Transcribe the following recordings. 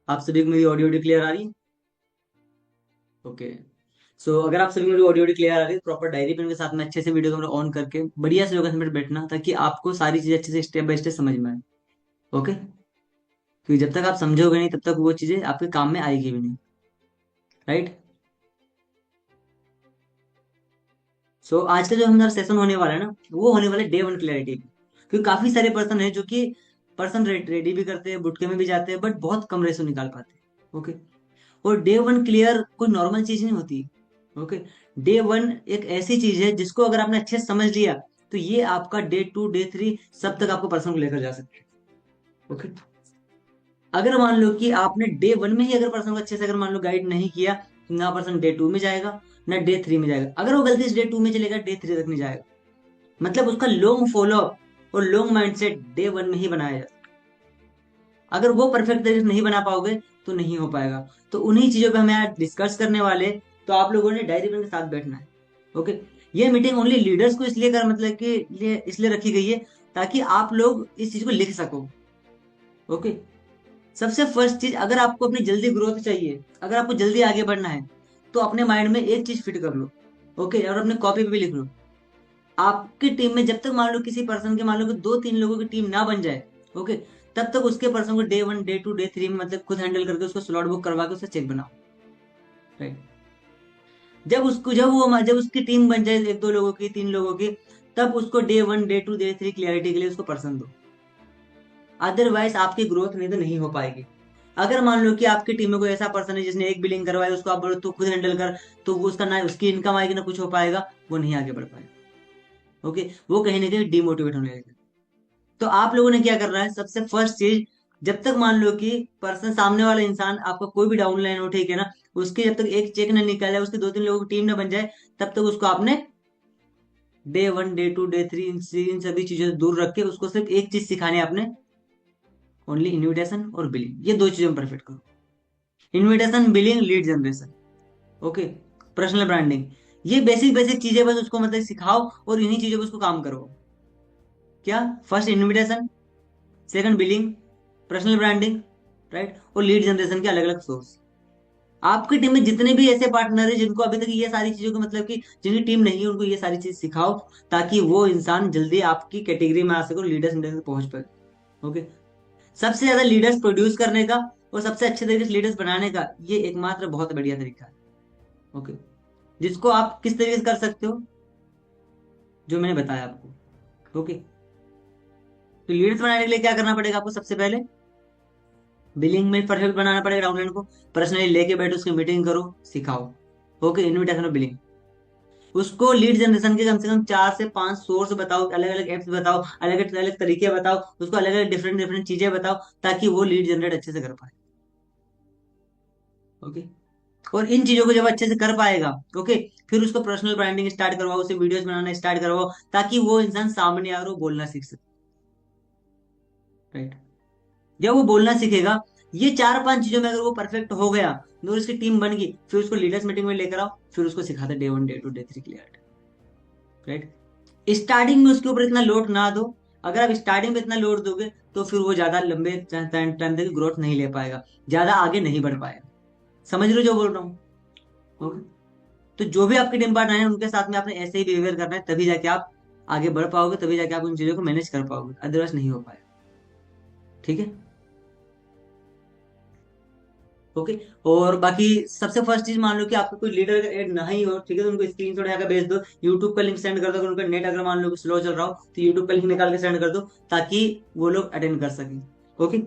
आप सभी को मेरी ऑडियो क्लियर आ रही है? ओके। सो अगर आप सभी को मेरी ऑडियो क्लियर आ रही है, प्रॉपर डायरी पेन के साथ में अच्छे से वीडियो को ऑन करके बढ़िया से लोकेशन पर बैठना, ताकि आपको सारी चीजें अच्छे से स्टेप बाय स्टेप समझ में आए। ओके। क्योंकि जब तक आप समझोगे नहीं तब तक वो चीजें आपके काम में आएगी भी नहीं। राइट। सो आज का जो हमारा सेशन होने वाला है ना, वो होने वाला है डे वन क्लैरिटी। क्योंकि काफी सारे पर्सन है जो कि पर्सन रेडी भी करते हैं, बुटके में भी जाते हैं, बट बहुत कम रेशो निकाल पाते हैं। ओके। और डे वन क्लियर कोई नॉर्मल चीज नहीं होती। ओके। डे वन एक ऐसी चीज है जिसको अगर आपने अच्छे से समझ लिया, तो ये आपका डे टू डे थ्री सब तक आपको पर्सन को लेकर जा सकते हैं। ओके। अगर मान लो कि आपने डे वन में ही अगर पर्सन को अच्छे से अगर मान लो गाइड नहीं किया, तो ना पर्सन डे टू में जाएगा, ना डे थ्री में जाएगा। अगर वो गलती से डे टू में चलेगा, डे थ्री तक नहीं जाएगा। मतलब उसका लॉन्ग फॉलो अप और लॉन्ग माइंडसेट डे वन में ही बनाया जाता है। अगर वो परफेक्ट तरीके से नहीं बना पाओगे, तो नहीं हो पाएगा। तो उन्हीं चीजों पे हमें आज डिस्कस करने वाले। तो आप लोगों ने डायरी पेन के साथ बैठना है। ओके। ये मीटिंग ओनली लीडर्स को इसलिए कर मतलब कि लिए इसलिए रखी गई है, ताकि आप लोग इस चीज को लिख सको। ओके। सबसे फर्स्ट चीज, अगर आपको अपनी जल्दी ग्रोथ चाहिए, अगर आपको जल्दी आगे बढ़ना है, तो अपने माइंड में एक चीज फिट कर लो। ओके। और अपने कॉपी पे भी लिख लो। आपकी टीम में जब तक मान लो किसी पर्सन के मान लो कि दो तीन लोगों की टीम ना बन जाए, ओके, तब तक उसके पर्सन को day one day two day three में मतलब खुद हैंडल करके उसको स्लॉट बुक करवा के उससे चेक बनाओ। राइट। जब उसकी टीम बन जाए एक दो लोगों की तीन लोगों की, तब उसको day one day two day three clarity के लिए उसको पर्सन दो। अदरवाइज आपकी ग्रोथ नहीं तो नहीं हो पाएगी। अगर मान लो कि आपकी टीम में कोई ऐसा पर्सन है जिसने एक बिलिंग करवाई, उसको आप बोलो तू खुद हैंडल कर, तो वो उसका ना उसकी इनकम आएगी ना कुछ हो पाएगा, वो नहीं आगे बढ़ पाएगा। ओके। वो कहीं ना कहीं डिमोटिवेट होने लगेगा। तो आप लोगों ने क्या करना है, सबसे फर्स्ट चीज, जब तक मान लो कि पर्सन सामने वाला इंसान आपका कोई भी डाउन लाइन हो, ठीक है ना, उसके जब तक एक चेक ना निकाले, उसके दो तीन लोगों की टीम ना बन जाए, तब तक उसको आपने day one day two day three इन सभी चीजों से दूर रख के उसको सिर्फ एक चीज सिखानी है आपने, ओनली इन्विटेशन और बिलिंग। ये दो चीजों में परफेक्ट करो। Invitation, billing, lead generation. Okay. Personal branding. ये बेसिक बेसिक चीजें बस उसको मतलब सिखाओ, और इन्हीं चीजों पर उसको काम करो। क्या? First invitation, second billing, personal branding, right, और लीड जनरेशन के अलग अलग सोर्स। आपकी टीम में जितने भी ऐसे पार्टनर है जिनको अभी तक ये सारी चीजों को मतलब कि जिनकी टीम नहीं है, उनको ये सारी चीज सिखाओ, ताकि वो इंसान जल्दी आपकी कैटेगरी में आ सके और लीडर्स तक पहुंच पाए। ओके। सबसे ज्यादा लीडर्स प्रोड्यूस करने का और सबसे अच्छे तरीके से लीडर्स बनाने का ये एकमात्र बहुत बढ़िया तरीका है। ओके। जिसको आप किस तरीके से कर सकते हो, जो मैंने बताया आपको। ओके। तो लीडर्स बनाने के लिए क्या करना पड़ेगा आपको? सबसे पहले बिलिंग में परफेक्ट बनाना पड़ेगा डाउनलाइन को। पर्सनली लेके बैठो, उसकी मीटिंग करो, सिखाओ। ओके। इन्विटेशन और बिलिंग। उसको लीड जनरेशन के कम से कम चार से पांच सोर्स बताओ, अलग अलग एप्स बताओ, अलग अलग तरीके बताओ, उसको अलग अलग डिफरेंट डिफरेंट चीजें बताओ, ताकि वो लीड जनरेट अच्छे से कर पाए। ओके। और इन चीजों को जब अच्छे से कर पाएगा, ओके, फिर उसको पर्सनल ब्रांडिंग स्टार्ट करवाओ, उसे वीडियोस बनाना स्टार्ट करवाओ, ताकि वो इंसान सामने आ और वो बोलना सीख सके। राइट। जब वो बोलना सीखेगा, ये चार पांच चीजों में अगर वो परफेक्ट हो गया, और उसकी टीम बन गई, फिर उसको लीडर्स मीटिंग में लेकर आओ, फिर उसको सिखाते day one day two day three clear. Right. Starting में उसके ऊपर इतना लोड ना दो। अगर आप स्टार्टिंग में इतना लोड दोगे, तो फिर वो ज्यादा लंबे टाइम टाइम तक ग्रोथ नहीं ले पाएगा, ज्यादा आगे नहीं बढ़ पाएगा। समझ लो जो बोल रहा हूँ। ओके। तो जो भी आपके टीम पार्टनर है, उनके साथ में आपने ऐसे ही बिहेवियर करना है, तभी जाके आप आगे बढ़ पाओगे, तभी जाके आप उन चीजों को मैनेज कर पाओगे, अदरवाइज नहीं हो पाएगा। ठीक है। ओके। और बाकी सबसे फर्स्ट चीज, मान लो कि आपको कोई लीडर अगर ऐड ना ही हो, ठीक है, तो उनको स्क्रीन शॉट यहाँ भेज दो, यूट्यूब का लिंक सेंड कर दो। अगर उनका नेट अगर मान लो कि स्लो चल रहा हो, तो यूट्यूब का लिंक निकाल के सेंड कर दो, ताकि वो लोग अटेंड कर सकें। ओके।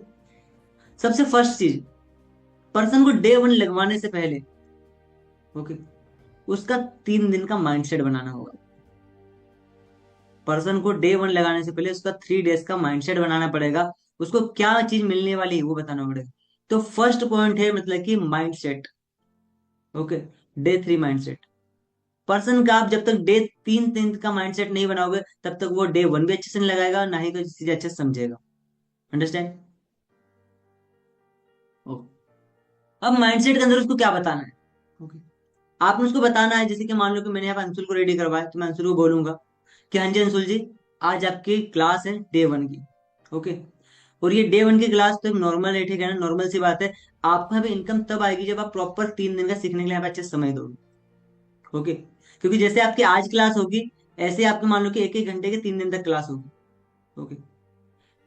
सबसे फर्स्ट चीज, पर्सन को डे वन लगवाने से पहले, ओके, उसका 3 दिन का माइंडसेट बनाना होगा। पर्सन को डे वन लगाने से पहले उसका 3 डेज का माइंडसेट बनाना पड़ेगा। उसको क्या चीज मिलने वाली है वो बताना पड़ेगा। तो फर्स्ट पॉइंट है मतलब कि mindset. Okay. Day three mindset. Person का आप जब तक डे तीन तीन का माइंडसेट नहीं बनाओगे, तब तक वो डे वन भी अच्छे से नहीं लगाएगा, ना ही कोई चीज अच्छे से समझेगा। अंडरस्टैंड? अब माइंडसेट के अंदर उसको क्या बताना है? ओके। आपने उसको बताना है, जैसे कि मान लो कि मैंने यहाँ पे अंशुल को रेडी करवाया, तो मैं अंशुल को बोलूंगा कि हाँ जी अंशुल जी, आज आपकी क्लास है डे वन की। ओके। और ये डे वन की क्लास तो नॉर्मल है, ठीक है ना, नॉर्मल सी बात है। आपको यहाँ पे इनकम तब आएगी जब आप प्रॉपर 3 दिन का सीखने के लिए यहाँ पे अच्छे से समय दोगे। ओके, क्योंकि जैसे आपकी आज क्लास होगी, ऐसे आपके मान लो कि 1-1 घंटे के 3 दिन तक क्लास होगी। ओके,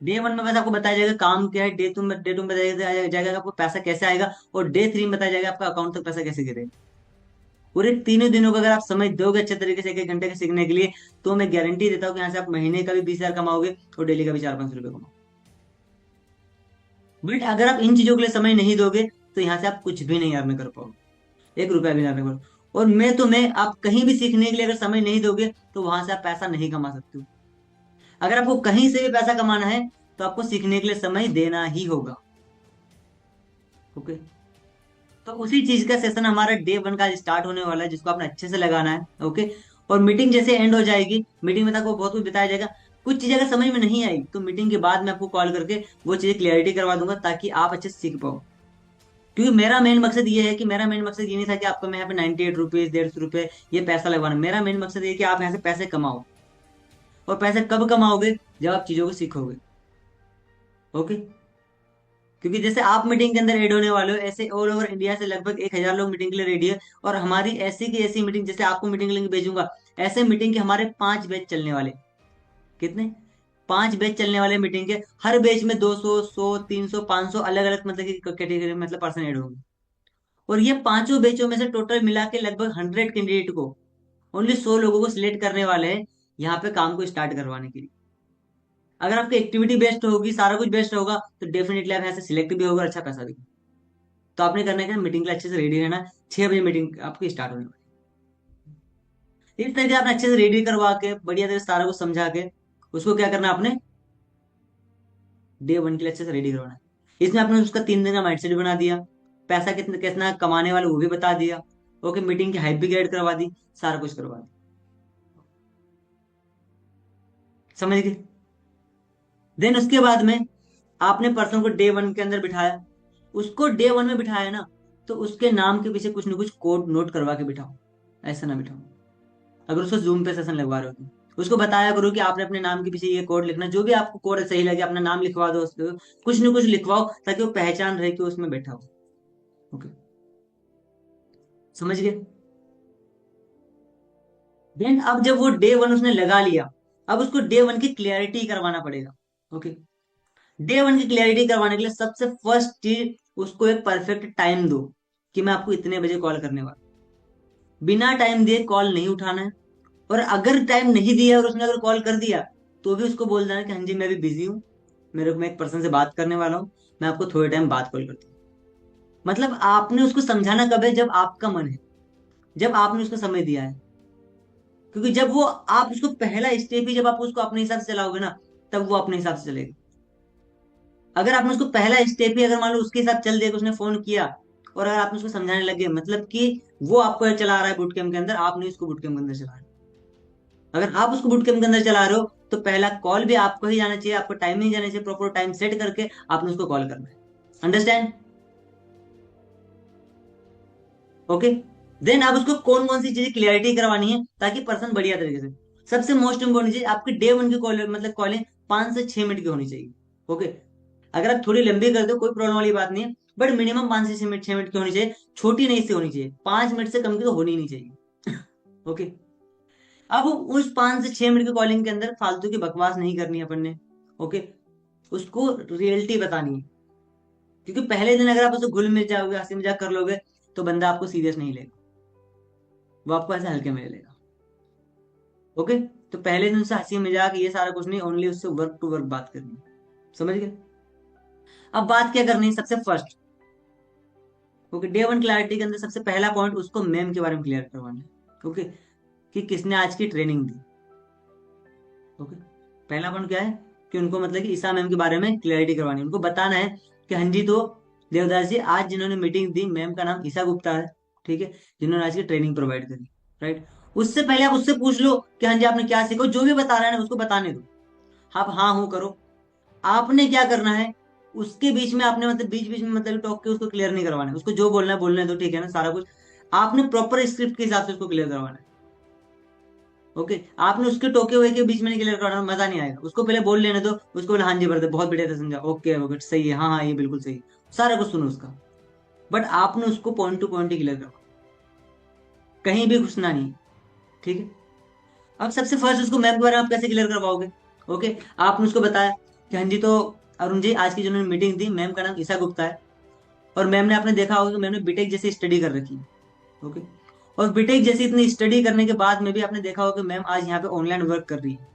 डे वन में बस आपको बताया जाएगा काम क्या है, डे टू में बताया जाएगा आपको पैसा कैसे आएगा, और डे 3 में बताया जाएगा आपका अकाउंट तक पैसा कैसे गिरेगा। पूरे तीनों दिनों को अगर आप समझ दोगे अच्छे तरीके से 1-1 घंटे के सीखने के लिए, तो मैं गारंटी देता हूँ कि यहाँ से आप महीने का भी 20,000 कमाओगे और डेली का भी 400-500 रुपये कमाओगे। बट अगर आप इन चीजों के लिए समय नहीं दोगे, तो यहाँ से आप कुछ भी नहीं अर्न कर पाओगे, 1 रुपया भी नहीं अर्न कर पाओगे। और मैं आप कहीं भी सीखने के लिए अगर समय नहीं दोगे, तो वहां से आप पैसा नहीं कमा सकते हो। अगर आपको कहीं से भी पैसा कमाना है, तो आपको सीखने के लिए समय देना ही होगा। ओके, तो उसी चीज का सेशन हमारा डे वन का स्टार्ट होने वाला है, जिसको आपने अच्छे से लगाना है। ओके, और मीटिंग जैसे एंड हो जाएगी, मीटिंग में तक वो बहुत कुछ बताया जाएगा। कुछ चीजें अगर समझ में नहीं आई, तो मीटिंग के बाद मैं आपको कॉल करके वो चीजें क्लियरिटी करवा दूंगा, ताकि आप अच्छे से सीख पाओ। क्योंकि मेरा मेन मकसद ये नहीं था कि आपको मैं यहाँ पे 98 रुपीज 150 रुपए ये पैसा लगवाना। मेरा मेन मकसद ये कि आप यहाँ से पैसे कमाओ। और पैसे कब कमाओगे? जब आप चीजों को सीखोगे। ओके, क्योंकि जैसे आप मीटिंग के अंदर ऐड होने वाले हो, ऐसे ऑल ओवर इंडिया से लगभग 1,000 लोग मीटिंग के लिए रेडी है। और हमारी ऐसी की ऐसी मीटिंग, जैसे आपको मीटिंग लिंक भेजूंगा, ऐसे मीटिंग के हमारे 5 बैच चलने वाले। कितने? 5 बैच चलने वाले मीटिंग के। हर बैच में 200, 100, 300, 500 अलग अलग मतलब की कैटेगरी मतलब पर्सन ऐड होंगे। और ये पांचों बैचों में से टोटल मिला के लगभग 100 कैंडिडेट को, ओनली 100 लोगों को सिलेक्ट करने वाले हैं यहाँ पे काम को स्टार्ट करवाने के लिए। अगर आपकी एक्टिविटी बेस्ड होगी, सारा कुछ बेस्ट होगा, तो डेफिनेटली आप यहाँ से सिलेक्ट भी होगा, अच्छा पैसा भी। तो आपने करना है क्या? मीटिंग के लिए अच्छे से रेडी रहना। 6 बजे मीटिंग आपकी स्टार्ट होने वाली है। इस तरीके आपने अच्छे से रेडी करवा के बढ़िया तरह से सारा कुछ समझा के उसको क्या करना है आपने, डे वन के लिए अच्छे से रेडी करवाना है। इसमें आपने उसका 3 दिन का माइंडसेट बना दिया, पैसा कितना कितना कमाने वाले वो भी बता दिया। ओके, मीटिंग की हाइप भी गाइड करवा दी, सारा कुछ करवा दी। समझ गए? देन उसके बाद में आपने पर्सन को डे वन के अंदर बिठाया। उसको डे वन में बिठाया ना, तो उसके नाम के पीछे कुछ ना कुछ कोड नोट करवा के बिठाओ। ऐसा ना बिठाओ। अगर उसको जूम पे सेशन लगवा रहे हो, तो उसको बताया करो कि आपने अपने नाम के पीछे ये कोड लिखना। जो भी आपको कोड सही लगे अपना नाम लिखवा दो उसको, कुछ ना कुछ लिखवाओ, ताकि वो पहचान रहे कि वो उसमें बैठा हो। ओके, समझ गए? देन अब जब वो डे वन उसने लगा लिया, अब उसको डे वन की क्लियरिटी करवाना पड़ेगा। ओके, डे वन की क्लियरिटी करवाने के लिए सबसे फर्स्ट चीज, उसको एक परफेक्ट टाइम दो कि मैं आपको इतने बजे कॉल करने वाला हूं। बिना टाइम दिए कॉल नहीं उठाना है। और अगर टाइम नहीं दिया और उसने अगर कॉल कर दिया, तो भी उसको बोल देना कि हाँ जी मैं भी बिजी हूँ, मेरे को मैं एक पर्सन से बात करने वाला हूँ, मैं आपको थोड़े टाइम बाद कॉल करता हूँ। मतलब आपने उसको समझाना कब है? जब आपका मन है, जब आपने उसको समय दिया है। क्योंकि जब वो आप उसको पहला स्टेप ही जब आप उसको अपने हिसाब से चलाओगे ना, तब वो अपने हिसाब से चलेगा। अगर आपने उसको पहला स्टेप ही अगर मान लो उसके हिसाब चल दिया कि उसने फोन किया, और अगर आप उसको समझाने लगे, मतलब कि वो आपको चला रहा है बुट कैम्प के अंदर, आप नहीं उसको बुट कैम्प के अंदर चला रहे। अगर आप उसको बुट कैम्प के अंदर चला रहे हो, तो पहला कॉल भी आपको ही जाना चाहिए, आपको टाइम नहीं जाना चाहिए, प्रॉपर टाइम सेट करके आपने उसको कॉल करना है। अंडरस्टैंड? ओके, देन आप उसको कौन कौन सी चीजें क्लियरिटी करवानी है, ताकि पर्सन बढ़िया तरीके से। सबसे मोस्ट इंपोर्टेंट चीज, आपकी डे वन की कॉल मतलब कॉलिंग 5 से 6 मिनट की होनी चाहिए। ओके, अगर आप थोड़ी लंबी कर दो कोई प्रॉब्लम वाली बात नहीं है, बट मिनिमम 5 से 6 मिनट की होनी चाहिए। छोटी नहीं से होनी चाहिए, 5 मिनट से कम की तो होनी ही नहीं चाहिए। ओके, अब उस 5 से 6 मिनट की कॉलिंग के अंदर फालतू की बकवास नहीं करनी है अपन ने। ओके, उसको रियलिटी बतानी है। क्योंकि पहले दिन अगर आप उसको घुल मिल जाओगे, हंसी मजाक कर लोगे, तो बंदा आपको सीरियस नहीं लेगा, वो आपको ऐसे हल्के में ले लेगा। ओके, तो पहले दिन से हंसी मजाक ये सारा कुछ नहीं, ओनली उससे वर्क टू वर्क बात करनी है। समझ गए? अब बात क्या करनी है सबसे first? Okay, day one clarity के अंदर सबसे पहला पॉइंट, उसको मेम के बारे में क्लियर करवाना है। ओके, कि किसने आज की ट्रेनिंग दी। ओके, पहला पॉइंट क्या है? कि उनको मतलब कि ईसा मैम के बारे में क्लियरिटी करवानी है। उनको बताना है कि हाँ जी, तो देवदास जी आज जिन्होंने मीटिंग दी, मैम का नाम ईसा गुप्ता है, ठीक है, जिन्होंने आज की ट्रेनिंग प्रोवाइड करी। राइट, उससे पहले आप उससे पूछ लो कि हाँ जी आपने क्या सीखा, जो भी बता रहा है ना उसको बताने दो। आप हाँ हूँ करो। आपने क्या करना है, उसके बीच में आपने मतलब बीच बीच में मतलब टॉक के उसको क्लियर नहीं करवाना है। उसको जो बोलना है बोलने दो, ठीक है ना, सारा कुछ आपने प्रॉपर स्क्रिप्ट के हिसाब से उसको क्लियर करवाना है। ओके, आपने उसके टोके हुए के बीच में नहीं क्लियर करना, मजा नहीं आएगा। उसको पहले बोल लेने दो, उसको बोले हाँ जी ब्रदर बहुत बढ़िया से समझा, ओके ओके सही है, हाँ हाँ ये बिल्कुल सही, सारा कुछ सुनो उसका। बट आपने उसको पॉइंट टू पॉइंट ही क्लियर करो, कहीं भी घुसना नहीं। ठीक है। अब सबसे फर्स्ट उसको मैम के बारे में आप कैसे क्लियर करवाओगे? ओके, आपने उसको बताया कि हाँ जी तो अरुण जी आज की जो मीटिंग थी, मैम का नाम ईशा गुप्ता है, और मैम ने, आपने देखा होगा कि मैम ने बीटेक जैसी स्टडी कर रखी है। ओके, और बीटेक जैसी इतनी स्टडी करने के बाद में भी आपने देखा होगा कि मैम आज यहाँ पे ऑनलाइन वर्क कर रही है।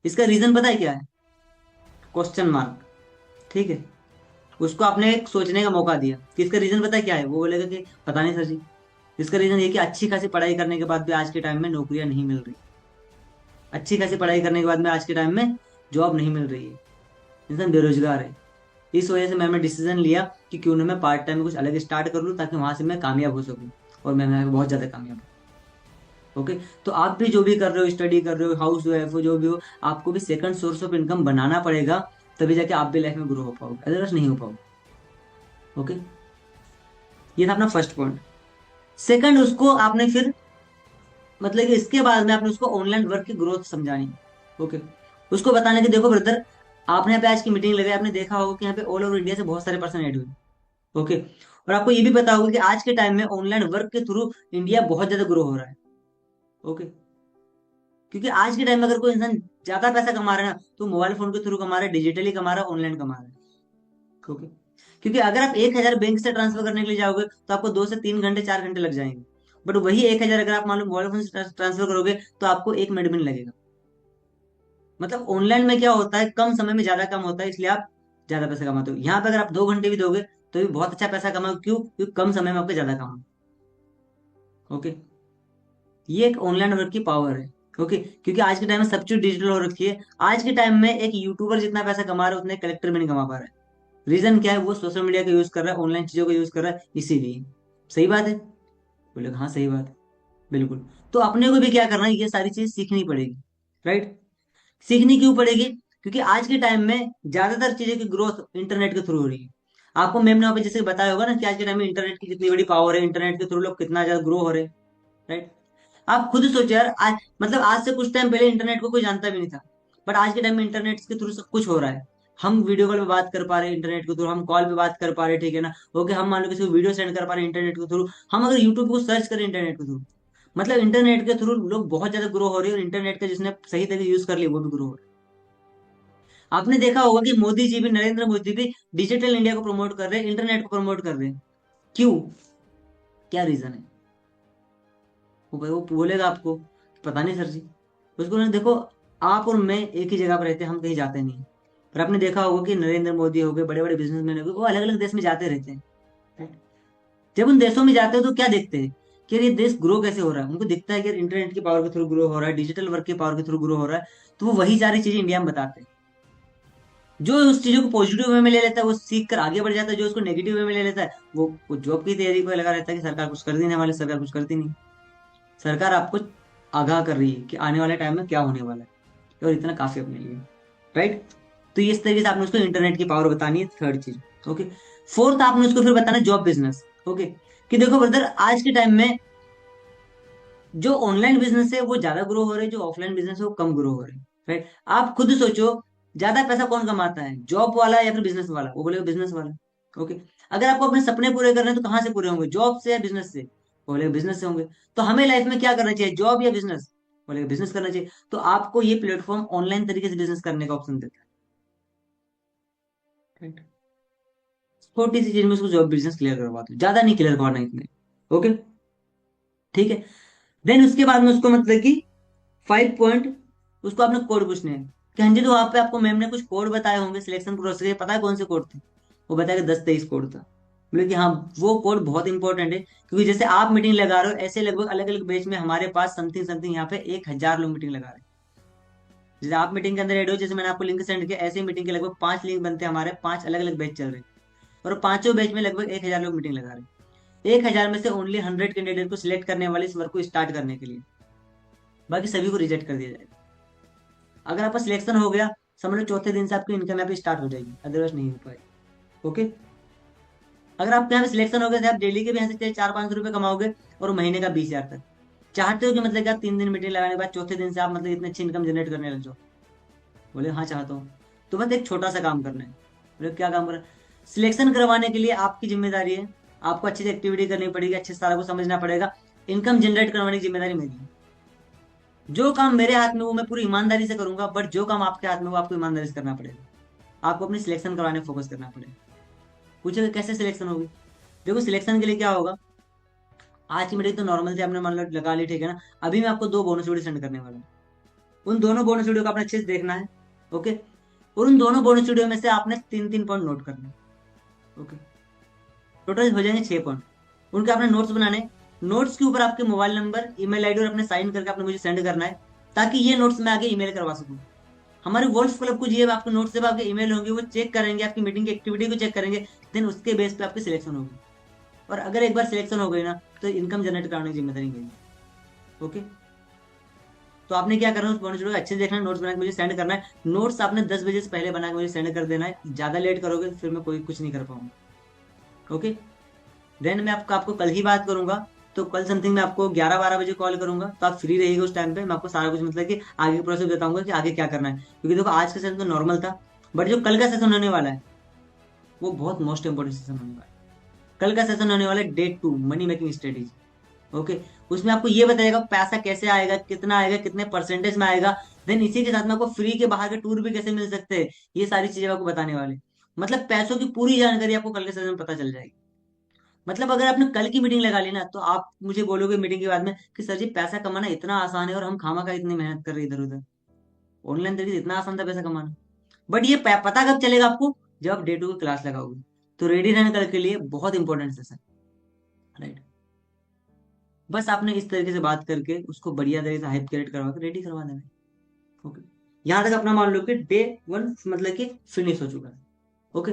इसका रीजन पता है क्या है? Question mark. ठीक है। उसको आपने एक सोचने का मौका दिया कि इसका रीजन पता है क्या है, वो बोलेगा कि पता नहीं सर जी। इसका रीजन ये कि अच्छी खासी पढ़ाई करने के बाद भी आज के टाइम में नौकरियां नहीं मिल रही। अच्छी खासी पढ़ाई करने के बाद में आज के टाइम में जॉब नहीं मिल रही है, इंसान बेरोजगार है। इस वजह से मैंने डिसीजन लिया कि क्यों ना मैं पार्ट टाइम में कुछ अलग स्टार्ट कर लूँ, ताकि वहां से मैं कामयाब हो सकूँ। और मैं बहुत ज्यादा कामयाब हूँ। ओके, तो आप भी जो भी कर रहे हो, स्टडी कर रहे हो, हाउस वाइफ हो, जो भी हो, आपको भी सेकंड सोर्स ऑफ इनकम बनाना पड़ेगा, तभी जाके आप भी लाइफ में ग्रो हो पाओगे, अदरवाइज नहीं हो पाओगे। ओके, ये था अपना फर्स्ट पॉइंट। सेकंड, उसको आपने फिर, मतलब कि इसके बाद में आपने उसको ऑनलाइन वर्क की ग्रोथ समझानी। ओके, उसको बताने कि देखो ब्रदर, आपने यहाँ पे आज की मीटिंग लगाई, आपने देखा होगा कि यहाँ पे ऑल ओवर इंडिया से बहुत सारे पर्सन ऐड हुए। ओके, और आपको ये भी पता होगा कि आज के टाइम में ऑनलाइन वर्क के थ्रू इंडिया बहुत ज्यादा ग्रो हो रहा है। ओके, क्योंकि आज के टाइम में अगर कोई इंसान ज्यादा पैसा कमा रहा है ना, तो मोबाइल फोन के थ्रू कमा रहा है, डिजिटली कमा रहा है, ऑनलाइन कमा रहा है। ओके, क्योंकि अगर आप 1,000 बैंक से ट्रांसफर करने के लिए जाओगे तो आपको 2 से 3 घंटे 4 घंटे लग जाएंगे। बट वही 1,000 अगर आप मान लो मोबाइल फोन से ट्रांसफर करोगे तो आपको 1 मिनट भी नहीं लगेगा। मतलब ऑनलाइन में क्या होता है, कम समय में ज्यादा काम होता है, इसलिए आप ज्यादा पैसा कमाते हो। यहाँ पे अगर आप 2 घंटे भी दोगे तो भी बहुत अच्छा पैसा कमाओ, क्यों? क्योंकि कम समय में आपको ज्यादा काम। ओके, ये एक ऑनलाइन वर्क की पावर है। ओके, क्योंकि आज के टाइम में सब चीज डिजिटल हो रखी है। आज के टाइम में एक यूट्यूबर जितना पैसा कमा रहा है, उतने कलेक्टर में नहीं कमा पा रहा है। रीजन क्या है? वो सोशल मीडिया का यूज कर रहा है, ऑनलाइन चीजों का यूज कर रहा है, इसीलिए। सही बात है? बोले हाँ सही बात है, बिल्कुल। तो अपने को भी क्या करना है, ये सारी चीज सीखनी पड़ेगी। राइट? सीखनी क्यों पड़ेगी? क्योंकि आज के टाइम में ज्यादातर चीजें की ग्रोथ इंटरनेट के थ्रू हो रही है। आपको मैम ने वहाँ पे जैसे बताया होगा ना कि आज के टाइम में इंटरनेट की कितनी बड़ी पावर है, इंटरनेट के थ्रू लोग कितना ज्यादा ग्रो हो रहे हैं। राइट? आप खुद सोचो यार, आज मतलब आज से कुछ टाइम पहले इंटरनेट को कोई जानता भी नहीं था, बट आज के टाइम में इंटरनेट के थ्रू सब कुछ हो रहा है। हम वीडियो कॉल पे बात कर पा रहे हैं इंटरनेट के थ्रू, हम कॉल पे बात कर पा रहे हैं, ठीक है ना? ओके, हम मान लो किसी को वीडियो सेंड कर पा रहे हैं इंटरनेट के थ्रू, हम अगर यूट्यूब को सर्च करें इंटरनेट के थ्रू। मतलब इंटरनेट के थ्रू लोग बहुत ज्यादा ग्रो हो रहे हैं, और इंटरनेट का जिसने सही तरीके यूज कर लिया वो भी ग्रो हो रहा है। आपने देखा होगा कि मोदी जी भी, नरेंद्र मोदी भी डिजिटल इंडिया को प्रमोट कर रहे हैं, इंटरनेट को प्रमोट कर रहे हैं। क्यों? क्या रीजन है? वो बोलेगा आपको पता नहीं सर जी। उसको ना देखो, आप और मैं एक ही जगह पर रहते हैं, हम कहीं जाते नहीं। पर आपने देखा होगा कि नरेंद्र मोदी हो गए, बड़े बड़े बिजनेसमैन हो गए, वो अलग अलग देश में जाते रहते हैं। जब उन देशों में जाते हैं तो क्या देखते हैं कि यार ये देश ग्रो कैसे हो रहा है, उनको दिखता है कि यार इंटरनेट की पावर के थ्रू ग्रो हो रहा है, डिजिटल वर्क की पावर के थ्रू ग्रो हो रहा है। तो वो वही सारी चीजें इंडिया में बताते हैं। जो उस चीजों को पॉजिटिव वे में ले लेता है वो सीख कर आगे बढ़ जाता है, जो उसको नेगेटिव वे में ले लेता है वो जॉब की तैयारी को लगा रहता है कि सरकार कुछ करती नहीं, हमारी सरकार कुछ करती नहीं। सरकार आपको आगाह कर रही है कि आने वाले टाइम में क्या होने वाला है, और इतना काफी अपने लिए। राइट? तो इस तरीके से आपने उसको इंटरनेट की पावर बतानी है, थर्ड चीज। ओके, फोर्थ आपने उसको फिर बताना जॉब बिजनेस। ओके, कि देखो ब्रदर, आज के टाइम में जो ऑनलाइन बिजनेस है वो ज्यादा ग्रो हो रहे हैं, जो ऑफलाइन बिजनेस है वो कम ग्रो हो रहे हैं। राइट? आप खुद सोचो, ज्यादा पैसा कौन कमाता है, जॉब वाला या फिर बिजनेस वाला? वो बोलेगा बिजनेस वाला। ओके, अगर आपको अपने सपने पूरे करने हैं तो कहाँ से पूरे होंगे, जॉब से या बिजनेस से? बोलेगा बिजनेस से होंगे। तो हमें लाइफ में क्या करना चाहिए, जॉब या बिजनेस? बोलेगा बिजनेस करना चाहिए। तो आपको ये प्लेटफॉर्म ऑनलाइन तरीके से बिजनेस करने का ऑप्शन देता है। राइट? छोटी सी चीज में उसको जॉब बिजनेस क्लियर करवा दो, ज्यादा नहीं क्लियर करवाना इतने। ओके, ठीक है। देन उसके बाद में उसको मतलब कि 5 पॉइंट उसको आपने कोड पूछने हैं कि हाँ जी, तो वहां पे आपको मैम ने कुछ कोड बताए होंगे सिलेक्शन प्रोसेस के, पता है कौन से कोड थे? वो बताया कि 10-23 कोड था। बोले कि हाँ, वो कोड बहुत इंपॉर्टेंट है, क्योंकि जैसे आप मीटिंग लगा रहे हो, ऐसे लगभग अलग अलग बैच में हमारे पास समथिंग समथिंग यहाँ पे 1,000 लोग मीटिंग लगा रहे हैं। जैसे आप मीटिंग के अंदर एड हो, जैसे मैंने आपको लिंक सेंड किया, ऐसे मीटिंग के लगभग 5 लिंक बनते हैं हमारे, 5 अलग अलग बैच चल रहे हैं, और पांचों बैच में लगभग 1,000 लोग मीटिंग लगा रहे हैं। 1,000 में से ओनली 100 कैंडिडेट को सिलेक्ट करने वाले इस वर्क को स्टार्ट करने के लिए, बाकी सभी को रिजेक्ट कर दिया जाएगा। अगर आपका सिलेक्शन हो गया, समझ लो चौथे दिन से आपकी इनकम यहाँ पे स्टार्ट हो जाएगी, अदरवाइज नहीं हो पाएगी। ओके, अगर आपके यहाँ पे सिलेक्शन हो गया तो आप डेली के भी यहाँ से 400-500 रुपये कमाओगे, और महीने का 20,000 तक। चाहते हो कि मतलब कि आप 3 दिन मीटिंग लगाने के बाद चौथे दिन से आप मतलब इतने अच्छी इनकम जनरेट करने लग जाओ? बोले हाँ चाहता हूँ। तो बस एक छोटा सा काम करना है। बोले क्या काम करना? सिलेक्शन करवाने के लिए आपकी जिम्मेदारी है, आपको अच्छे से एक्टिविटी करनी पड़ेगी, अच्छे से सारा कुछ समझना पड़ेगा। इनकम जनरेट करवाने की जिम्मेदारी मेरी है। जो काम मेरे हाथ में वो मैं पूरी ईमानदारी से करूंगा, बट जो काम आपके हाथ में वो आपको ईमानदारी से करना पड़ेगा। आपको अपनी सिलेक्शन करवाने फोकस करना पड़ेगा। पूछेगा कैसे सिलेक्शन होगी? देखो सिलेक्शन के लिए क्या होगा, आज की मीटिंग तो नॉर्मल थी, आपने मान लो लगा ली, ठीक है ना। अभी मैं आपको 2 बोनस वीडियो सेंड करने वाला हूँ। उन दोनों बोनस वीडियो को आपने अच्छे से देखना है। ओके। और उन दोनों बोनस वीडियो में से आपने 3-3 पॉइंट नोट करना है। ओके। टोटल हो जाएंगे 6 पॉइंट। उनके आपने नोट्स बनाने हैं। नोट्स के ऊपर आपके मोबाइल नंबर, ईमेल आईडी और अपने साइन करके आपने मुझे सेंड करना है, ताकि ये नोट्स मैं आगे ईमेल करवा सकूं। हमारे वोल्फ क्लब को ये आपके नोट्स जब आपके ईमेल होंगे वो चेक करेंगे, आपकी मीटिंग की एक्टिविटी को चेक करेंगे, देन उसके बेस पे आपकी सिलेक्शन होगी। और अगर एक बार सिलेक्शन हो गई ना, तो इनकम जनरेट कराने की जिम्मेदारी मेरी है। ओके। तो आपने क्या करना है, उस बोनस वीडियो को अच्छे से देखना है, नोट्स बना के मुझे सेंड करना है। नोट्स आपने 10 बजे से पहले बना के मुझे सेंड कर देना है। ज्यादा लेट करोगे तो फिर मैं कोई कुछ नहीं कर पाऊंगा। ओके। देन मैं आपको कल ही बात करूंगा। तो कल समथिंग मैं आपको 11-12 बजे कॉल करूंगा, तो आप फ्री रहिएगा उस टाइम पे। मैं आपको सारा कुछ मतलब कि आगे प्रोसेस बताऊंगा कि आगे क्या करना है, क्योंकि देखो आज का सेशन तो नॉर्मल था, बट जो कल का सेशन होने वाला है वो बहुत मोस्ट इंपॉर्टेंट सेशन होने वाला है। कल का सेशन होने वाला है day 2, money making strategy. Okay. उसमें आपको ये बताएगा पैसा कैसे आएगा, कितना आएगा, कितने परसेंटेज में आएगा। देन इसी के साथ में आपको फ्री के बाहर के टूर भी कैसे मिल सकते हैं, ये सारी चीजें आपको बताने वाले। मतलब पैसों की पूरी जानकारी आपको कल के सेशन में पता चल जाएगी। मतलब अगर आपने कल की मीटिंग लगा ली ना, तो आप मुझे बोलोगे मीटिंग के बाद में कि सर जी पैसा कमाना इतना आसान है और हम खामा का इतनी मेहनत कर रहे इधर उधर। ऑनलाइन तरीके से इतना आसान था पैसा कमाना। बट ये पता कब चलेगा आपको, जब आप डे 2 की क्लास लगाओगे। तो रेडी रहना कल के लिए, बहुत इंपॉर्टेंट सेशन। राइट। बस आपने इस तरीके से बात करके उसको बढ़िया तरीके से हाइप क्रिएट करवा के रेडी करवा देना है। ओके। यहाँ तक अपना मान लो कि डे 1 मतलब कि फिनिश हो चुका है। ओके।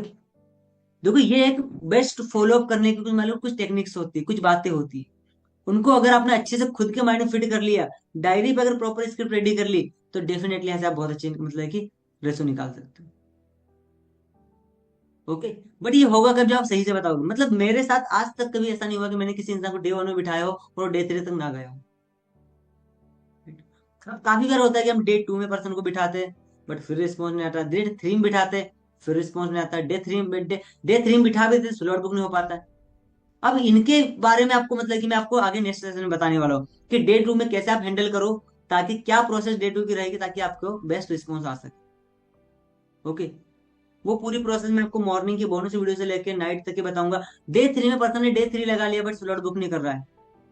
देखो ये एक बेस्ट फॉलो अप करने की कुछ मान लो कुछ टेक्निक्स होती है, कुछ बातें होती है। उनको अगर आपने अच्छे से खुद के माइंड में फिट कर लिया, डायरी पे अगर प्रॉपर स्क्रिप्ट रेडी कर ली, तो डेफिनेटली ऐसे आप बहुत अच्छे मतलब कि रेसो निकाल सकते हो। ओके। बट ये होगा कब, जब आप सही से बताओगे। मतलब मेरे साथ आज तक कभी ऐसा नहीं हुआ कि मैंने किसी इंसान को डे 1 में बिठाया हो और डे 3 तक ना गया हो। काफी बार होता है कि हम डे 2 में पर्सन को बिठाते हैं, बट फिर रिस्पॉन्स नहीं आता। डे 3 में बिठाते हैं, फिर रिस्पॉन्स नहीं आता। डे 3 में बिठा भी देते, स्लॉट बुक नहीं हो पाता है। अब इनके बारे में आपको मतलब कि मैं आपको आगे नेक्स्ट सेशन में बताने वाला हूँ कि डे 2 में कैसे आप हैंडल करो, ताकि क्या प्रोसेस डे 2 की रहेगी, ताकि आपको बेस्ट रिस्पॉन्स आ सके। ओके। वो पूरी प्रोसेस मैं आपको मॉर्निंग की बोनस वीडियो से लेके नाइट तक के बताऊंगा। डे 3 में पर्सन ने डे 3 लगा लिया बट स्लॉट बुक नहीं कर रहा है,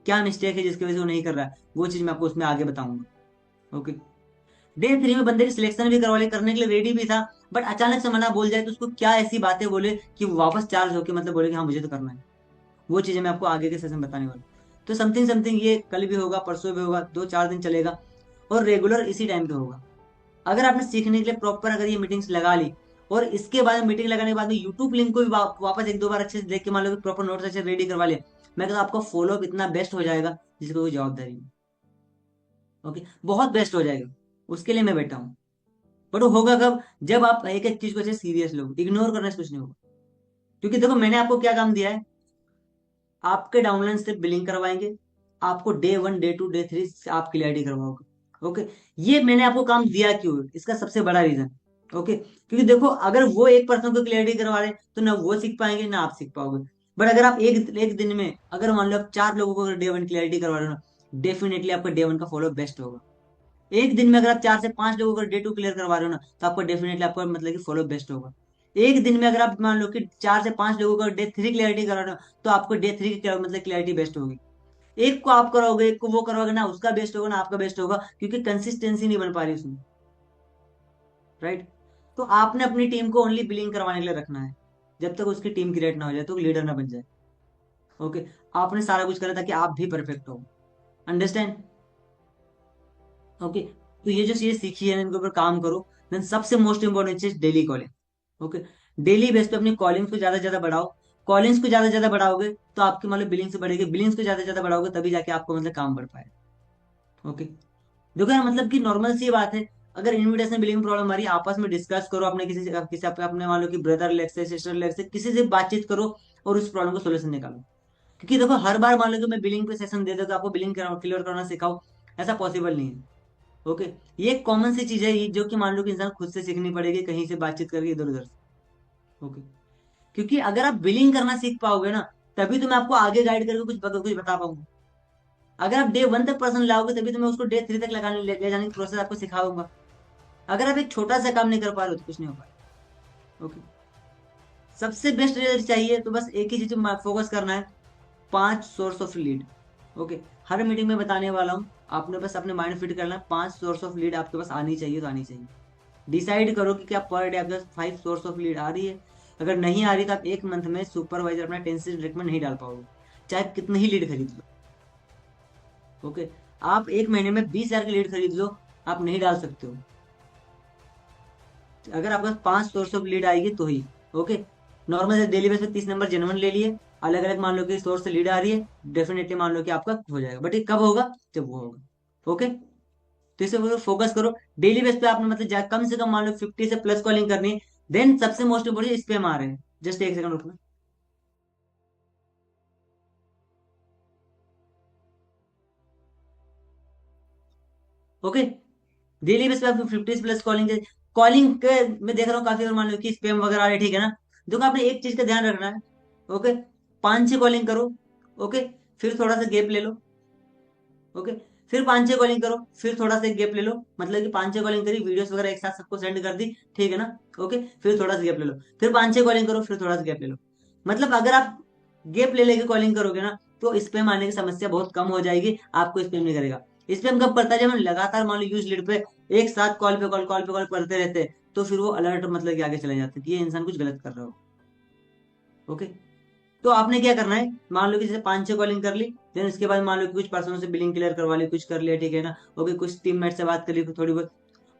क्या मिस्टेक है जिसकी वजह से वो नहीं कर रहा है, वो चीज मैं आपको उसमें आगे बताऊंगा। ओके। डे 3 में बंदे की सिलेक्शन भी करवा ले, करने के लिए रेडी भी था, बट अचानक से मना बोल जाए तो उसको क्या ऐसी बातें बोले कि वो वापस चार्ज होके मतलब बोले कि हाँ मुझे तो करना है। वो चीजें मैं आपको आगे के सेशन में बताने वाला हूँ। तो समथिंग समथिंग ये कल भी होगा, परसों भी होगा, 2-4 दिन चलेगा, और रेगुलर इसी टाइम पे होगा। अगर आपने सीखने के लिए प्रॉपर अगर ये मीटिंग्स लगा ली, और इसके बाद मीटिंग लगाने के बाद में यूट्यूब लिंक को भी वापस 1-2 बार अच्छे से देख के मान लो कि प्रॉपर नोट्स अच्छे रेडी करवा लिया, मैं कहता हूं आपका फॉलोअप इतना बेस्ट हो जाएगा जिसकी कोई जवाबदारी नहीं। ओके। बहुत बेस्ट हो जाएगा। उसके लिए मैं बैठा हूँ। बट वो होगा कब, जब आप एक एक चीज को अच्छे सीरियस लो, इग्नोर करने से कुछ नहीं होगा। क्योंकि देखो मैंने आपको क्या काम दिया है, आपके डाउनलाइन से बिलिंग करवाएंगे, आपको डे 1 डे 2 डे 3 आप क्लियरिटी करवाओगे। ओके। ये मैंने आपको काम दिया क्यों, इसका सबसे बड़ा रीजन। ओके। क्योंकि देखो अगर वो एक पर्सन को क्लियरिटी करवा रहे तो ना वो सीख पाएंगे ना आप सीख पाओगे। बट अगर आप एक एक दिन में अगर मान लो आप 4 लोगों को अगर डे 1 क्लियरिटी करवा रहे हो ना, डेफिनेटली आपका डे 1 का फॉलो बेस्ट होगा। एक दिन में अगर आप 4 से 5 लोगों को डे 2 क्लियर करवा रहे हो ना, तो आपको डेफिनेटली आपका मतलब कि फॉलो बेस्ट होगा। एक दिन में अगर आप मान लो कि 4 से 5 लोगों को डे 3 क्लियरिटी करा रहे हो, तो आपको डे 3 की मतलब क्लियरिटी बेस्ट होगी। एक को आप कराओगे, एक को वो करवाओगे ना, उसका बेस्ट होगा ना आपका बेस्ट होगा, क्योंकि कंसिस्टेंसी नहीं बन पा रही उसमें। राइट। तो आपने अपनी टीम को ओनली बिलिंग करवाने के लिए रखना है, जब तक उसकी टीम क्रिएट ना हो जाए, तो लीडर ना बन जाए। ओके। आपने सारा कुछ करा ताकि आप भी परफेक्ट हो। अंडरस्टैंड? ओके। तो ये जो चीजें सीखी है इनके ऊपर काम करो। देन सबसे मोस्ट इंपॉर्टेंट चीज daily calling. Okay. Daily base पे अपनी कॉलिंग्स को ज्यादा से ज्यादा बढ़ाओ। कॉलिंग्स को ज्यादा से ज्यादा बढ़ाओगे तो आपकी मतलब बिलिंग से बढ़ेगी, बिलिंग्स को ज्यादा से ज्यादा बढ़ाओगे तभी जाके आपको मतलब काम बढ़ पाए। ओके। देखो यार मतलब कि नॉर्मल सी बात है। अगर इनविटेशन बिलिंग प्रॉब्लम आ रही है, आपस में डिस्कस करो, अपने किसी से किसी अपने मान लो कि ब्रदर लेग से, सिस्टर लेग से, किसी से बातचीत करो और उस प्रॉब्लम को सोल्यूशन निकालो। क्योंकि देखो हर बार मान लो कि मैं बिलिंग पे सेशन दे दूँ, आपको बिलिंग क्लियर करना सिखाऊं, ऐसा पॉसिबल नहीं है। ओके, ये एक कॉमन सी चीज है ये, जो कि मान लो कि इंसान खुद से सीखनी पड़ेगी, कहीं से बातचीत करके इधर उधर से। ओके, क्योंकि अगर आप बिलिंग करना सीख पाओगे ना, तभी तो मैं आपको आगे गाइड करके कुछ बता पाऊंगा। अगर आप डे 1 तक पर्सन लाओगे, तभी तो मैं उसको डे 3 तक ले जाने की प्रोसेस आपको सिखाऊंगा। अगर आप एक छोटा सा काम नहीं कर पा रहे हो तो कुछ नहीं हो पाएगा। ओके, सबसे बेस्ट रिजल्ट चाहिए तो बस एक ही चीज में फोकस करना है, 5 source of lead. Okay, her meeting में बताने वाला हूँ, आपने बस अपने माइंड फिट करना है, 5 सोर्स ऑफ लीड आपके पास आनी चाहिए तो आनी चाहिए। डिसाइड करो कि क्या पर डे आपके पास 5 सोर्स ऑफ लीड आ रही है। अगर नहीं आ रही तो आप एक मंथ में सुपरवाइजर अपना 10 से डायरेक्ट में नहीं डाल पाओगे, चाहे कितनी ही लीड खरीद लो। ओके, आप एक महीने में 20,000 की लीड खरीद लो, आप नहीं डाल सकते हो। अगर आपके पास 5 सोर्स ऑफ लीड आएगी तो ही। ओके, नॉर्मल से डेली बेस पे 30 नंबर जेनवन ले लिए, अलग अलग मान लो कि सोर्स से लीड आ रही है, डेफिनेटली मान लो कि आपका हो जाएगा, बट ये कब होगा, जब वो होगा। ओके, तो इसे फोकस करो। डेली बेस पे आपने मतलब कम से कम मान लो 50 से प्लस कॉलिंग करनी है। देन सबसे मोस्ट इम्पोर्टेंट स्पैम आ रहे हैं, जस्ट एक सेकंड रुकना। ओके, डेली बेस पे आपको 50 से प्लस कॉलिंग, कॉलिंग के मैं देख रहा हूँ काफी बार मान लो कि स्पैम वगैरह आ रहे हैं, ठीक है ना। देखो आपने एक चीज का ध्यान रखना है। ओके, 5 6 कॉलिंग करो। ओके, फिर थोड़ा सा गैप ले लो। ओके, फिर 5 6 कॉलिंग करो, फिर थोड़ा सा गैप ले लो, मतलब कि 5 6 कॉलिंग करी, वीडियोस वगैरह एक साथ सबको सेंड कर दी, ठीक है ना। ओके, फिर थोड़ा सा गैप ले लो, फिर 5 6 कॉलिंग करो, फिर थोड़ा सा गैप ले लो। मतलब अगर आप गैप ले लेके कॉलिंग करोगे ना, तो स्पैम आने की समस्या बहुत कम हो जाएगी, आपको स्पैम नहीं करेगा। स्पैम कब करता है, जब हम लगातार मान लो यूज लीड पे एक साथ कॉल पे कॉल करते रहते हैं, तो फिर वो अलर्ट मतलब कि आगे चले जाते हैं कि ये इंसान कुछ गलत कर रहा हो। ओके, तो आपने क्या करना है, मान लो कि जैसे 5 6 कॉलिंग कर ली, देन इसके बाद मान लो कि कुछ पर्सनों से बिलिंग क्लियर करवा ली, कुछ कर लिया, ठीक है ना। ओके, कुछ टीममेट से बात कर ली थोड़ी बहुत,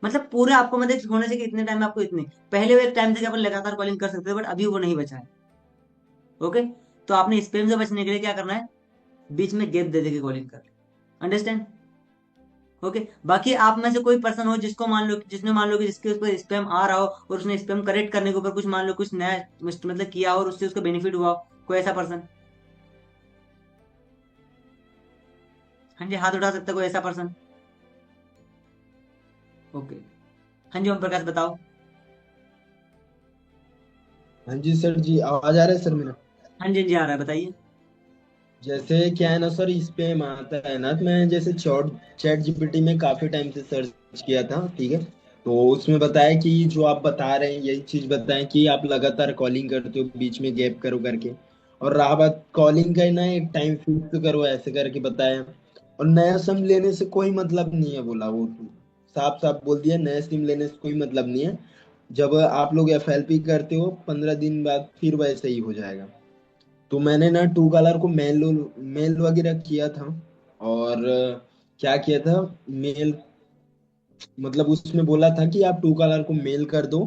मतलब पूरे आपको मतलब होने से कि इतने टाइम में आपको इतने, पहले वो एक टाइम था कि अपन लगातार कॉलिंग कर सकते थे, बट अभी वो नहीं बचा है। ओके, तो आपने स्पैम से बचने के लिए क्या करना है, बीच में गैप दे देके कॉलिंग कर, अंडरस्टैंड। ओके, बाकी आप में से कोई पर्सन हो जिसको मान लो, जिसने मान लो कि जिसके ऊपर स्पैम आ रहा हो और उसने स्पैम करेक्ट करने के ऊपर कुछ मान लो कुछ नया मतलब किया हो और उससे उसको बेनिफिट हुआ हो, कोई ऐसा पर्सन। हाँ जी, हाथ उठा सकता है कोई ऐसा पर्सन। ओके, हाँ जी ओम प्रकाश बताओ। हाँ जी सर जी, आवाज आ रहा है सर मेरा? हाँ जी, हाँ जी आ रहा है, बताइए। जैसे क्या है ना सर, इस पे आता है ना, तो मैं जैसे चैट चैट जीपीटी में काफी टाइम से सर्च किया था, ठीक है। तो उसमें बताया कि जो आप बता रहे हैं यही चीज बताएं कि आप लगातार कॉलिंग करते हो, बीच में गैप करो करके। और रहा बात कॉलिंग का, ना एक टाइम फिक्स करो ऐसे करके बताया। और नया सिम लेने से कोई मतलब नहीं है, बोला वो तो साफ साफ बोल दिया, नया सिम लेने से कोई मतलब नहीं है। जब आप लोग एफएलपी करते हो 15 दिन बाद फिर वैसे ही हो जाएगा। तो मैंने ना टू कलर को मेल मेल वगैरह किया था। और क्या किया था, मेल मतलब उसमें बोला था कि आप टू कलर को मेल कर दो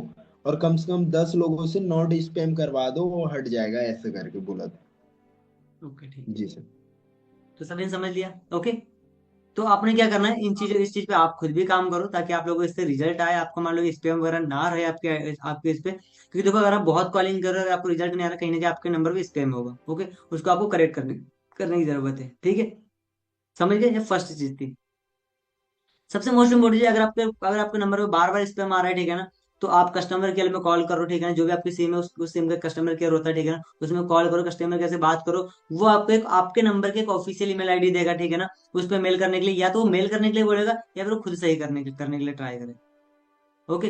और कम से कम 10 लोगों से नॉट स्पैम करवा दो, वो हट जाएगा ऐसे करके बोला था। ओके ठीक है, जी सर। तो सभी ने समझ लिया। ओके, तो आपने क्या करना है, इन चीजों इस चीज पे आप खुद भी काम करो, ताकि आप लोगों को इससे रिजल्ट आए, आपको मान लो स्पैम वगैरह ना रहे आपके आपके इस पे। क्योंकि देखो अगर आप बहुत कॉलिंग कर रहे हो और आपको रिजल्ट नहीं आ रहा, कहीं ना कहीं आपके नंबर पे स्पैम होगा। ओके, उसको आपको करेक्ट करने करने की जरूरत है, ठीक है। समझ गए, ये फर्स्ट चीज थी। सबसे मोस्ट इम्पोर्टेंट चीज, अगर आपके नंबर पे बार बार स्पैम आ रहा है, ठीक है ना, तो आप कस्टमर केयर में कॉल करो, ठीक है ना। जो भी आपकी सिम है उस सिम का कस्टमर केयर होता है, ठीक है ना, उसमें कॉल करो, कस्टमर केयर से बात करो। वो आपको एक आपके नंबर के एक ऑफिशियल ईमेल आईडी देगा, ठीक है ना। उस पर मेल करने के लिए, या तो वो मेल करने के लिए बोलेगा, या फिर वो खुद से ही करने के लिए ट्राई करे। ओके,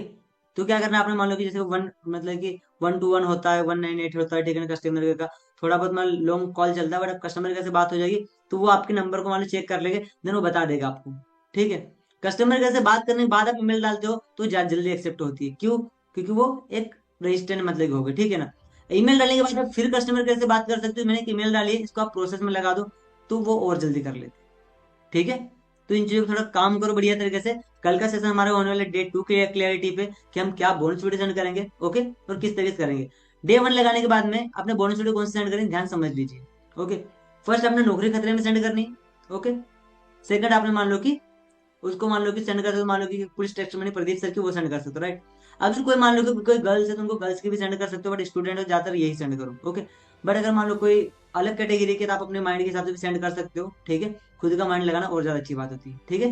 तो क्या करना है आपने, मान लो कि जैसे वन मतलब कि 1 to 1 होता है, 198 होता है, ठीक है ना, कस्टमर केयर का। थोड़ा बहुत मान लॉन्ग कॉल चलता है, बट अब कस्टमर केयर से बात हो जाएगी, तो वो आपके नंबर को मान लो चेक कर लेंगे, देन वो बता देगा आपको, ठीक है। कस्टमर केयर से बात करने के बाद आप ईमेल डालते हो तो जल्दी एक्सेप्ट होती है, क्यों, क्योंकि वो एक रजिस्टर्ड मतलब की हो गई, ठीक है ना। ईमेल डालने के बाद आप फिर कस्टमर केयर से बात कर सकते हो, मैंने एक ईमेल डाली है, इसको आप प्रोसेस में लगा दो, तो वो और जल्दी कर लेते हैं, ठीक है। तो इन चीजों पर थोड़ा काम करो बढ़िया तरीके से। कल का सेशन हमारे होने वाले डे 2 की क्लियरिटी पे, कि हम क्या बोनस वीडियो सेंड करेंगे, ओके, और किस तरीके से करेंगे। डे 1 लगाने के बाद में अपने बोनस वीडियो कौन से सेंड करेंगे, ध्यान समझ लीजिए। ओके, फर्स्ट आपने नौकरी खतरे में सेंड करनी है। ओके, सेकंड आपने मान लो कि उसको मान लो कि सेंड करते हो, मान लो कि पुलिस टेस्ट में प्रदीप सर की, वो सेंड कर सकते हो, राइट। अगर कोई मान लो कि कोई गर्ल्स है तो उनको गर्ल्स की भी सेंड कर सकते हो, बट स्टूडेंट हो ज्यादातर यही सेंड करो। ओके, बट अगर मान लो कोई अलग कैटेगरी के, तो आप अपने माइंड के हिसाब से भी सेंड कर सकते हो, ठीक है। खुद का माइंड लगाना और ज्यादा अच्छी बात होती है, ठीक है।